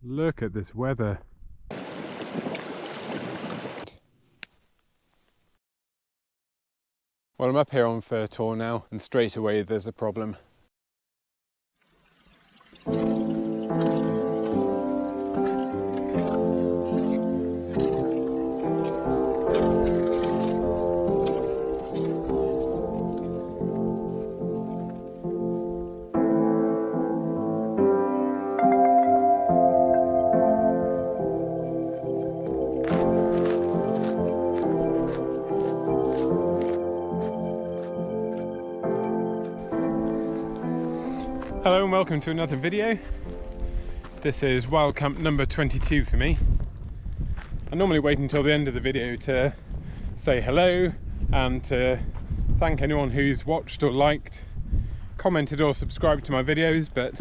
Look at this weather. Well, I'm up here on Fur Tor now, and straight away there's a problem. Hello and welcome to another video. This is wild camp number 22 for me. I normally wait until the end of the video to say hello and to thank anyone who's watched or liked, commented or subscribed to my videos, but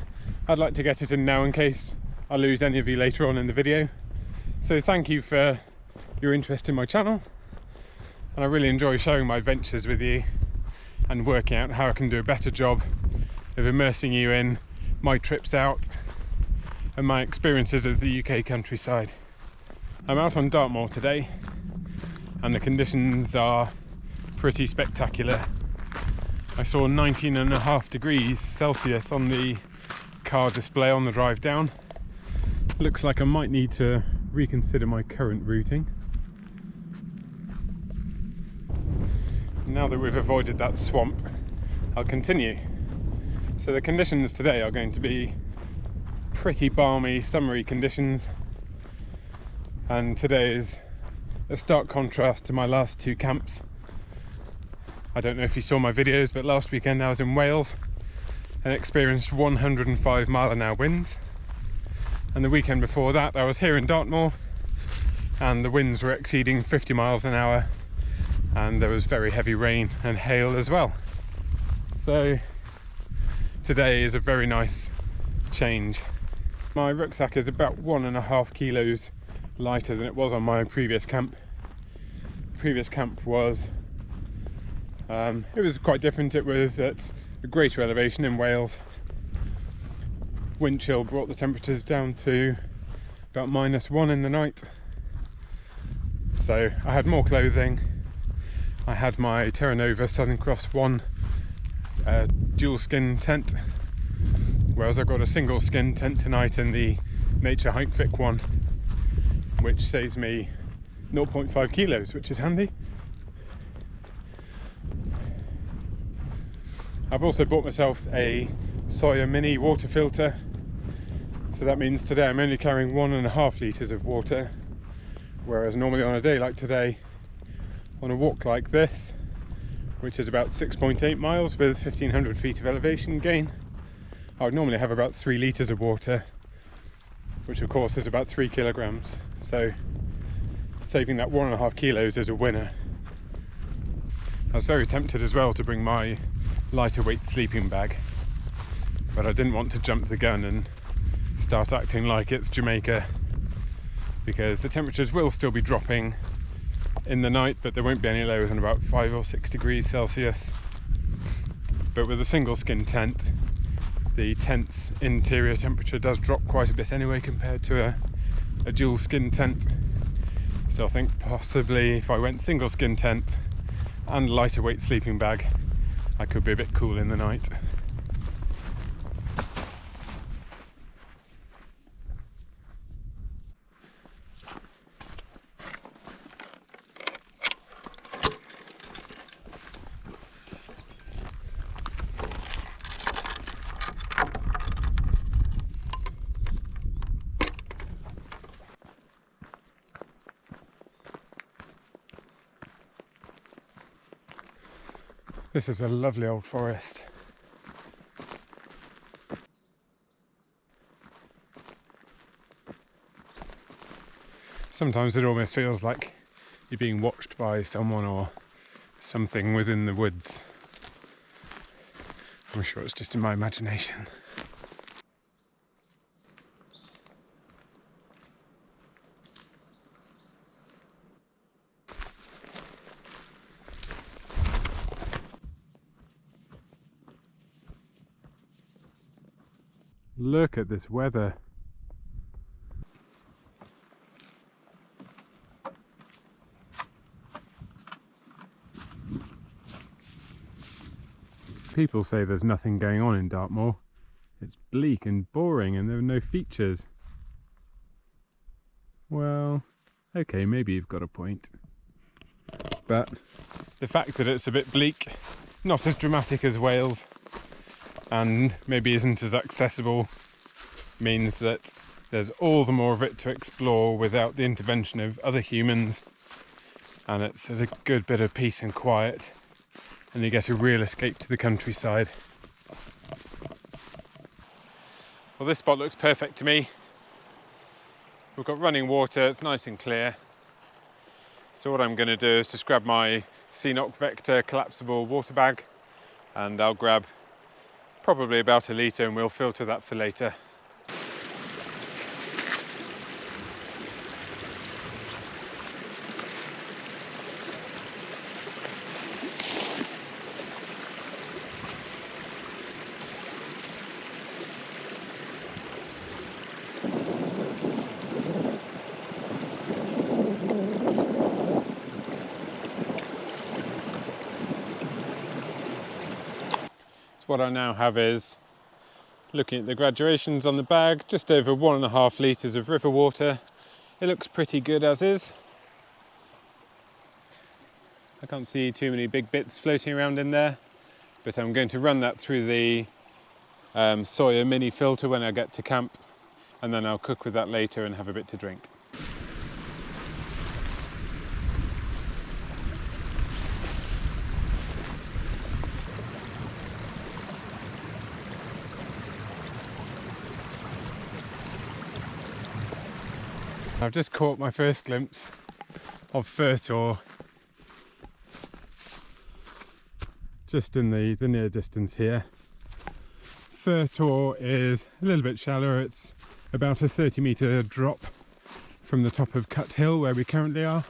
I'd like to get it in now in case I lose any of you later on in the video. So thank you for your interest in my channel, and I really enjoy sharing my adventures with you and working out how I can do a better job of immersing you in my trips out and my experiences of the UK countryside. I'm out on Dartmoor today and the conditions are pretty spectacular. I saw 19.5 degrees Celsius on the car display on the drive down. Looks like I might need to reconsider my current routing. Now that we've avoided that swamp, I'll continue. So the conditions today are going to be pretty balmy, summery conditions, and today is a stark contrast to my last two camps. I don't know if you saw my videos, but last weekend I was in Wales and experienced 105-mile-an-hour winds, and the weekend before that I was here in Dartmoor and the winds were exceeding 50 miles an hour, and there was very heavy rain and hail as well. So today is a very nice change. My rucksack is about 1.5 kilos lighter than it was on my previous camp. The previous camp was, it was quite different. It was at a greater elevation in Wales. Wind chill brought the temperatures down to about -1 in the night. So I had more clothing. I had my Terra Nova Southern Cross 1 dual skin tent, whereas I got a single skin tent tonight in the Naturehike Vic one, which saves me 0.5 kilos, which is handy. I've also bought myself a Sawyer Mini water filter, so that means today I'm only carrying 1.5 litres of water, whereas normally on a day like today, on a walk like this, which is about 6.8 miles with 1500 feet of elevation gain, I would normally have about 3 litres of water, which of course is about 3 kilograms. So saving that 1.5 kilos is a winner. I was very tempted as well to bring my lighter weight sleeping bag, but I didn't want to jump the gun and start acting like it's Jamaica, because the temperatures will still be dropping in the night, but there won't be any lower than about 5 or 6 degrees Celsius. But with a single skin tent, the tent's interior temperature does drop quite a bit anyway compared to a dual skin tent. So I think possibly if I went single skin tent and lighter weight sleeping bag, I could be a bit cool in the night. This is a lovely old forest. Sometimes it almost feels like you're being watched by someone or something within the woods. I'm sure it's just in my imagination. Look at this weather. people say there's nothing going on in Dartmoor. It's bleak and boring and there are no features. Well, okay, maybe you've got a point. But the fact that it's a bit bleak, not as dramatic as Wales, and maybe isn't as accessible, means that there's all the more of it to explore without the intervention of other humans, and it's a good bit of peace and quiet, and you get a real escape to the countryside. Well, this spot looks perfect to me. We've got running water, it's nice and clear. So what I'm going to do is just grab my CNOC Vecto collapsible water bag, and I'll grab probably about 1 litre and we'll filter that for later. What I now have is, looking at the graduations on the bag, just over 1.5 litres of river water. It looks pretty good as is. I can't see too many big bits floating around in there, but I'm going to run that through the Sawyer Mini filter when I get to camp, and then I'll cook with that later and have a bit to drink. I've just caught my first glimpse of Fur Tor, just in the near distance here. Fur Tor is a little bit shallower. It's about a 30-metre drop from the top of Cut Hill where we currently are,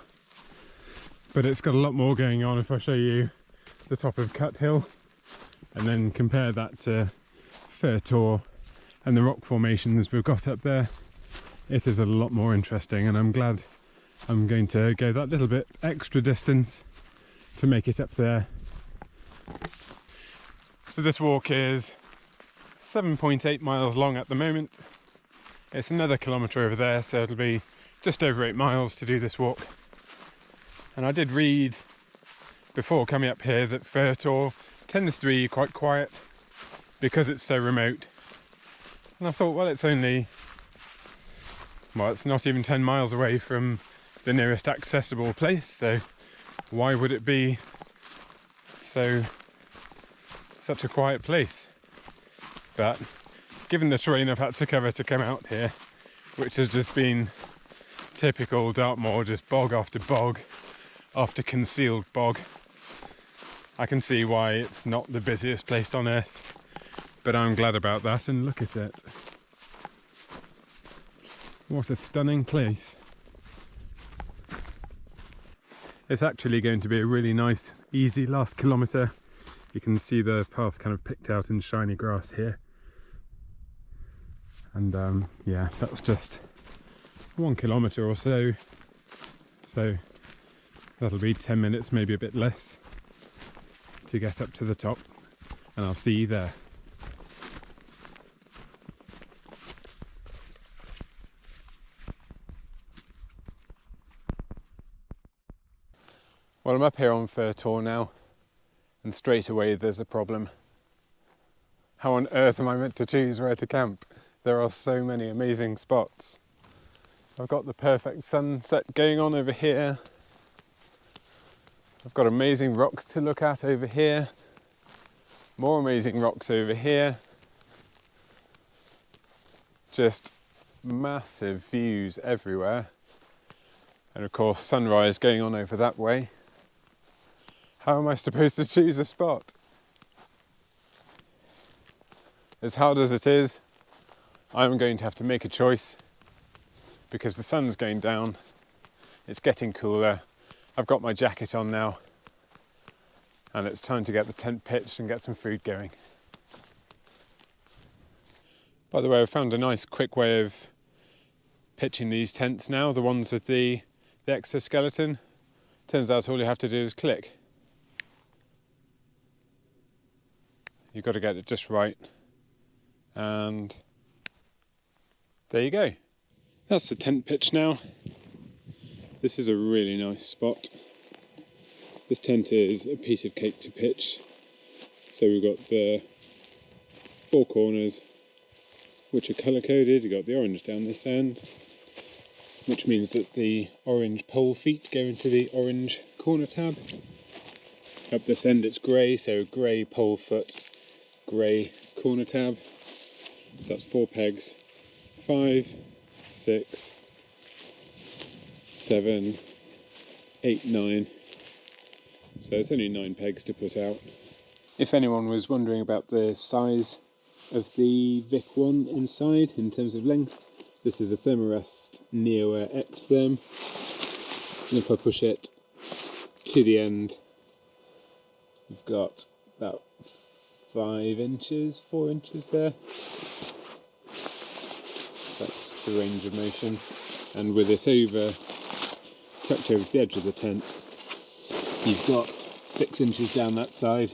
but it's got a lot more going on. If I show you the top of Cut Hill and then compare that to Fur Tor and the rock formations we've got up there, it is a lot more interesting, and I'm glad I'm going to go that little bit extra distance to make it up there. So this walk is 7.8 miles long at the moment. It's another kilometre over there, so it'll be just over 8 miles to do this walk. And I did read before coming up here that Fur Tor tends to be quite quiet because it's so remote. And I thought, well, it's not even 10 miles away from the nearest accessible place, so why would it be such a quiet place? But given the terrain I've had to cover to come out here, which has just been typical Dartmoor, just bog after bog after concealed bog, I can see why it's not the busiest place on earth, but I'm glad about that. And look at it. What a stunning place. It's actually going to be a really nice, easy last kilometre. You can see the path kind of picked out in shiny grass here. And yeah, that's just 1 kilometre or so. So that'll be 10 minutes, maybe a bit less, to get up to the top. And I'll see you there. Well, I'm up here on Fur Tor now, and straight away there's a problem. How on earth am I meant to choose where to camp? There are so many amazing spots. I've got the perfect sunset going on over here. I've got amazing rocks to look at over here. More amazing rocks over here. Just massive views everywhere. And of course, sunrise going on over that way. How am I supposed to choose a spot? As hard as it is, I'm going to have to make a choice because the sun's going down, it's getting cooler, I've got my jacket on now, and it's time to get the tent pitched and get some food going. By the way, I've found a nice quick way of pitching these tents now, the ones with the exoskeleton. Turns out all you have to do is click. You've got to get it just right. And there you go. That's the tent pitch now. This is a really nice spot. This tent is a piece of cake to pitch. So we've got the 4 corners, which are colour coded. You've got the orange down this end, which means that the orange pole feet go into the orange corner tab. Up this end it's grey, so grey pole foot, grey corner tab. So that's 4 pegs, 5, 6, 7, 8, 9. So it's only 9 pegs to put out. If anyone was wondering about the size of the Vic 1 inside in terms of length, this is a Thermarest NeoAir XTherm. And if I push it to the end, you've got about 5 inches, 4 inches there. That's the range of motion. And with it tucked over to the edge of the tent, you've got 6 inches down that side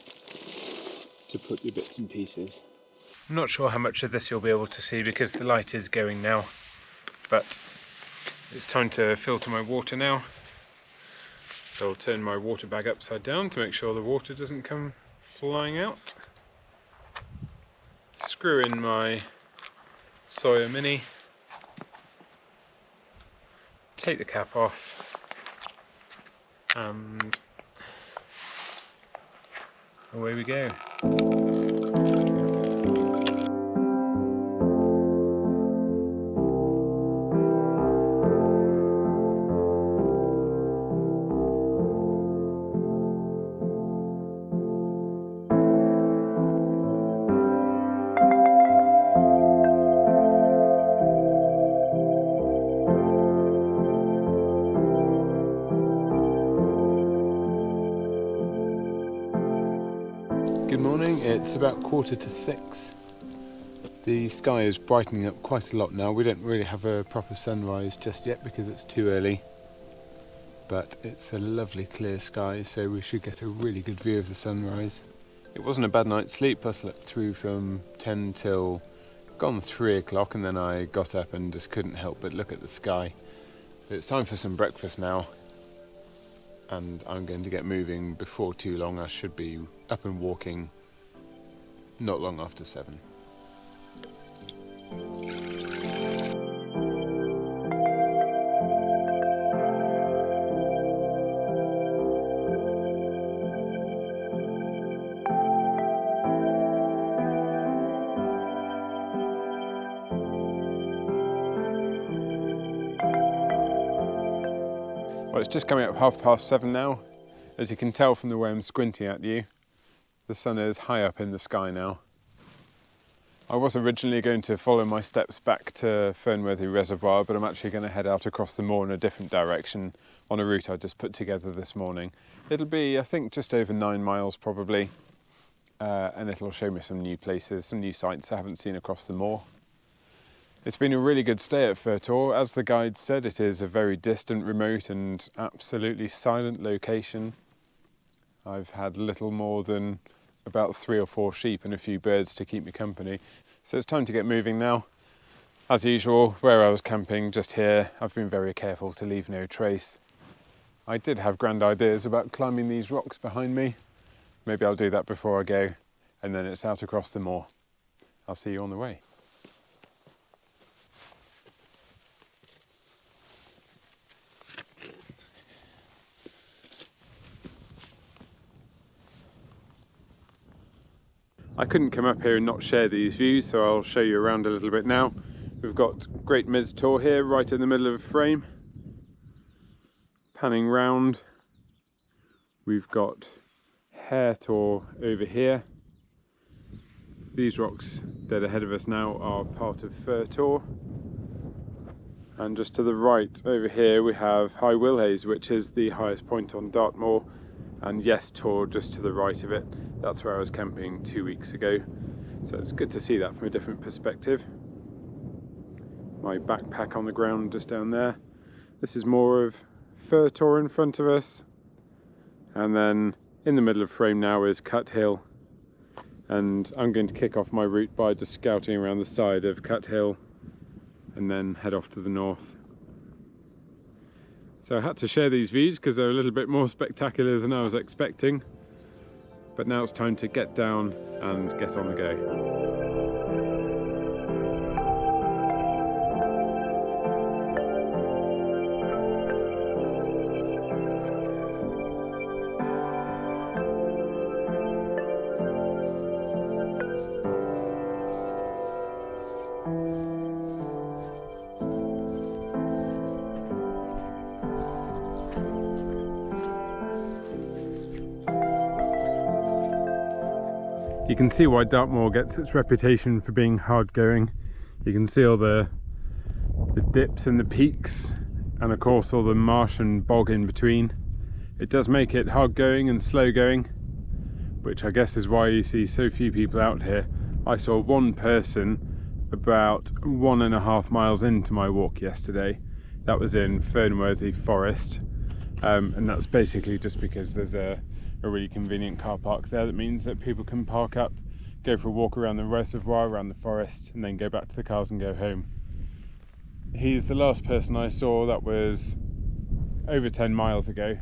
to put your bits and pieces. I'm not sure how much of this you'll be able to see because the light is going now, but it's time to filter my water now. So I'll turn my water bag upside down to make sure the water doesn't come flying out. Screw in my Sawyer Mini, take the cap off, and away we go. Good morning, it's about 5:45. The sky is brightening up quite a lot now. We don't really have a proper sunrise just yet because it's too early, but it's a lovely clear sky, so we should get a really good view of the sunrise. It wasn't a bad night's sleep. I slept through from 10 till gone 3 o'clock, and then I got up and just couldn't help but look at the sky. But it's time for some breakfast now, and I'm going to get moving before too long. I should be up and walking not long after 7. Well, it's just coming up 7:30 now. As you can tell from the way I'm squinting at you, the sun is high up in the sky now. I was originally going to follow my steps back to Fernworthy Reservoir, but I'm actually going to head out across the moor in a different direction on a route I just put together this morning. It'll be, I think, just over 9 miles probably, and it'll show me some new places, some new sights I haven't seen across the moor. It's been a really good stay at Fur Tor. As the guide said, it is a very distant, remote and absolutely silent location. I've had little more than about 3 or 4 sheep and a few birds to keep me company. So it's time to get moving now. As usual, where I was camping, just here, I've been very careful to leave no trace. I did have grand ideas about climbing these rocks behind me. Maybe I'll do that before I go, and then it's out across the moor. I'll see you on the way. I couldn't come up here and not share these views, so I'll show you around a little bit now. We've got Great Mis Tor here, right in the middle of the frame. Panning round, we've got Hare Tor over here. These rocks dead ahead of us now are part of Fur Tor. And just to the right over here we have High Willhays, which is the highest point on Dartmoor, and Yes Tor just to the right of it. That's where I was camping 2 weeks ago, so it's good to see that from a different perspective. My backpack on the ground just down there. This is more of Fur Tor in front of us, and then in the middle of frame now is Cut Hill, and I'm going to kick off my route by just scouting around the side of Cut Hill and then head off to the north. So I had to share these views because they're a little bit more spectacular than I was expecting, but now it's time to get down and get on the go. You can see why Dartmoor gets its reputation for being hard going. You can see all the dips and the peaks, and of course all the marsh and bog in between. It does make it hard going and slow going, which I guess is why you see so few people out here. I saw one person about 1.5 miles into my walk yesterday. That was in Fernworthy Forest, and that's basically just because there's a really convenient car park there. That means that people can park up, go for a walk around the reservoir, around the forest, and then go back to the cars and go home. He's the last person I saw. That was over 10 miles ago,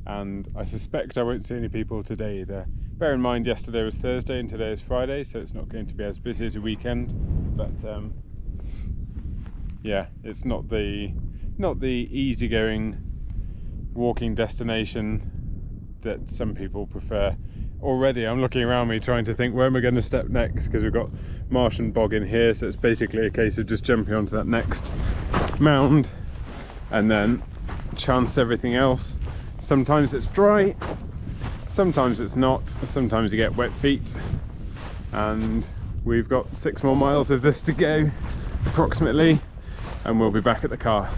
and I suspect I won't see any people today either. Bear in mind yesterday was Thursday and today is Friday, so it's not going to be as busy as a weekend, but yeah, it's not the easygoing walking destination that some people prefer. Already I'm looking around me trying to think, where am I going to step next, because we've got marsh and bog in here, so it's basically a case of just jumping onto that next mound and then chance everything else. Sometimes it's dry, sometimes it's not, sometimes you get wet feet, and we've got 6 more miles of this to go approximately, and we'll be back at the car.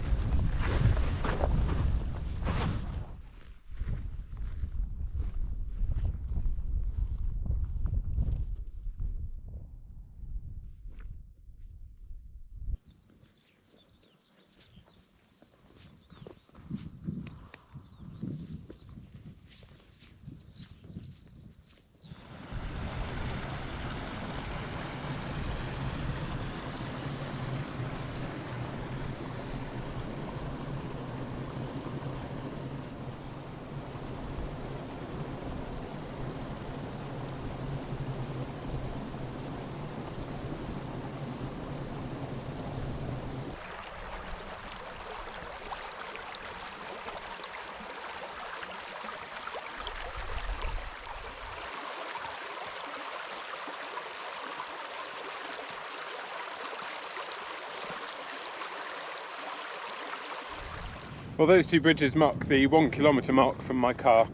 Well, those two bridges mark the 1 kilometre mark from my car,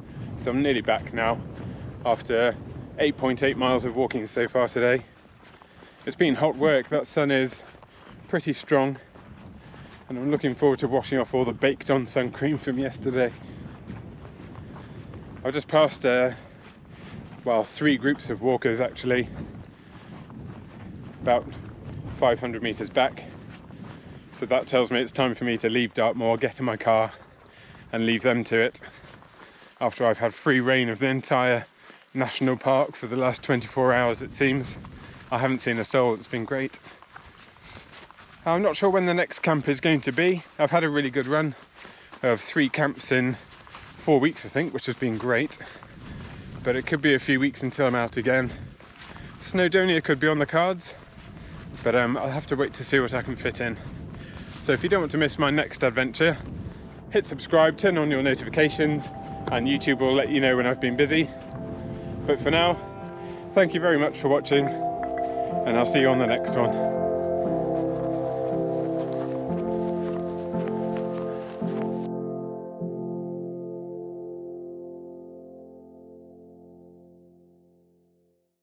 so I'm nearly back now after 8.8 miles of walking so far today. It's been hot work. That sun is pretty strong, and I'm looking forward to washing off all the baked on sun cream from yesterday. I've just passed well, 3 groups of walkers actually, about 500 metres back. So that tells me it's time for me to leave Dartmoor, get in my car and leave them to it, after I've had free reign of the entire national park for the last 24 hours it seems. I haven't seen a soul. It's been great. I'm not sure when the next camp is going to be. I've had a really good run of 3 camps in 4 weeks I think, which has been great, but it could be a few weeks until I'm out again. Snowdonia could be on the cards, but I'll have to wait to see what I can fit in. So if you don't want to miss my next adventure, hit subscribe, turn on your notifications, and YouTube will let you know when I've been busy. But for now, thank you very much for watching, and I'll see you on the next one.